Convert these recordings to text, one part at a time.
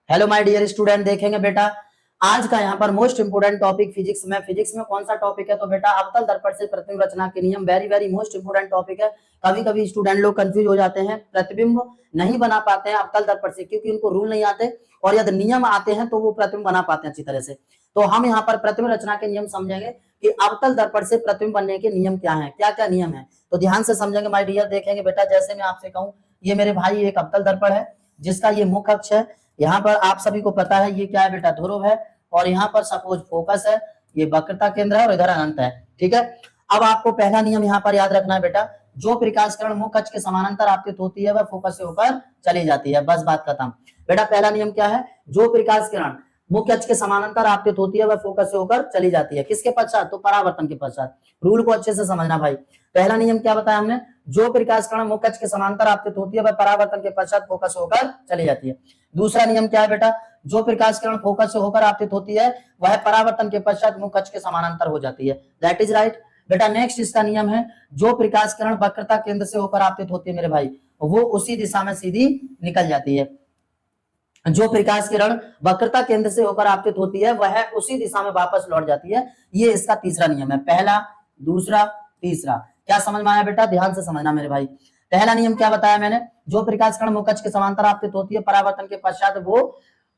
Hello my dear student, देखेंगे बेटा आज का यहाँ पर मोस्ट इंपोर्टेंट टॉपिक फिजिक्स में कौन सा टॉपिक है? तो बेटा अवतल दर्पण से प्रतिबिंब रचना के नियम। Very very most important topic है। कभी कभी स्टूडेंट लोग कंफ्यूज हो जाते हैं, प्रतिबिंब नहीं बना पाते हैं अवतल दर्पण से क्योंकि उनको रूल नहीं आते, और यदि नियम आते हैं तो वो प्रतिबिंब बना पाते हैं अच्छी तरह से। तो हम यहाँ पर प्रतिबिंब रचना के नियम समझेंगे कि अवतल दर्पण से प्रतिबिंब बनने के नियम क्या है, क्या क्या नियम है। तो ध्यान से समझेंगे माय डियर। देखेंगे बेटा, जैसे मैं आपसे कहूँ, ये मेरे भाई एक अवतल दर्पण है जिसका ये मुख्य अक्ष है। यहाँ पर आप सभी को पता है ये क्या है बेटा, ध्रुव है, और यहाँ पर सपोज फोकस है, ये वक्रता केंद्र है और इधर अनंत है। ठीक है, अब आपको पहला नियम यहाँ पर याद रखना है बेटा, जो प्रकाश किरण मुख्य अक्ष के समानांतर आपतित होती है वह फोकस से होकर चली जाती है। बस बात खत्म। बेटा पहला नियम क्या है? जो प्रकाश किरण मुख्य अक्ष के समानांतर आपतित होती है वह फोकस से होकर चली जाती है। किसके पश्चात? तो परावर्तन के पश्चात। रूल को अच्छे से समझना भाई। पहला नियम क्या बताया हमने? जो प्रकाश किरण मुख्य अक्ष के समानांतर आपतित होती है वह परावर्तन के पश्चात फोकस होकर चली जाती है। दूसरा नियम क्या है बेटा? जो प्रकाश किरण फोकस से होकर आपतित होती है वह परावर्तन के पश्चात मुख्य अक्ष के समानांतर हो जाती है। दैट इज राइट बेटा। नेक्स्ट इसका नियम है, जो प्रकाश किरण वक्रता केंद्र से होकर आपतित होती है मेरे भाई, वो उसी दिशा में सीधी निकल जाती है। जो प्रकाश किरण वक्रता केंद्र से होकर आपतित होती है वह उसी दिशा में वापस लौट जाती है। ये इसका तीसरा नियम है। पहला, दूसरा, तीसरा। क्या समझ में आया बेटा? ध्यान से समझना मेरे भाई। पहला नियम क्या बताया मैंने? जो प्रकाश किरण मुख्य अक्ष के समांतर आपतित होती है परावर्तन के पश्चात वो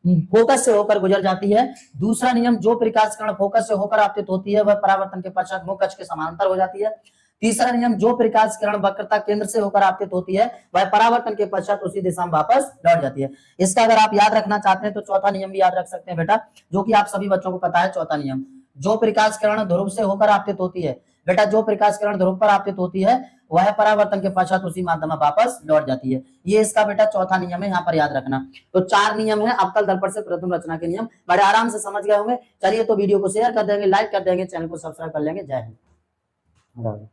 फोकस से होकर गुजर जाती है। दूसरा नियम, जो प्रकाश किरण फोकस से होकर आपतित होती है वह परावर्तन के पश्चात मुख्य अक्ष के समांतर हो जाती है। तीसरा नियम, जो प्रकाश किरण वक्रता केंद्र से होकर आपतित होती है वह परावर्तन के पश्चात उसी दिशा में वापस लौट जाती है। इसका अगर आप याद रखना चाहते हैं तो चौथा नियम भी याद रख सकते हैं बेटा, जो कि आप सभी बच्चों को पता है। चौथा नियम, जो प्रकाश किरण ध्रुव से होकर आपतित होती है बेटा, जो प्रकाश किरण ध्रुव पर आपतित होती है वह परावर्तन के पश्चात उसी माध्यम में वापस लौट जाती है। ये इसका बेटा चौथा नियम है, यहाँ पर याद रखना। तो चार नियम है अवतल दर्पण से प्रतिबिंब रचना के नियम। बड़े आराम से समझ गए होंगे। चलिए तो वीडियो को शेयर कर देंगे, लाइक कर देंगे, चैनल को सब्सक्राइब कर लेंगे। जय हिंद।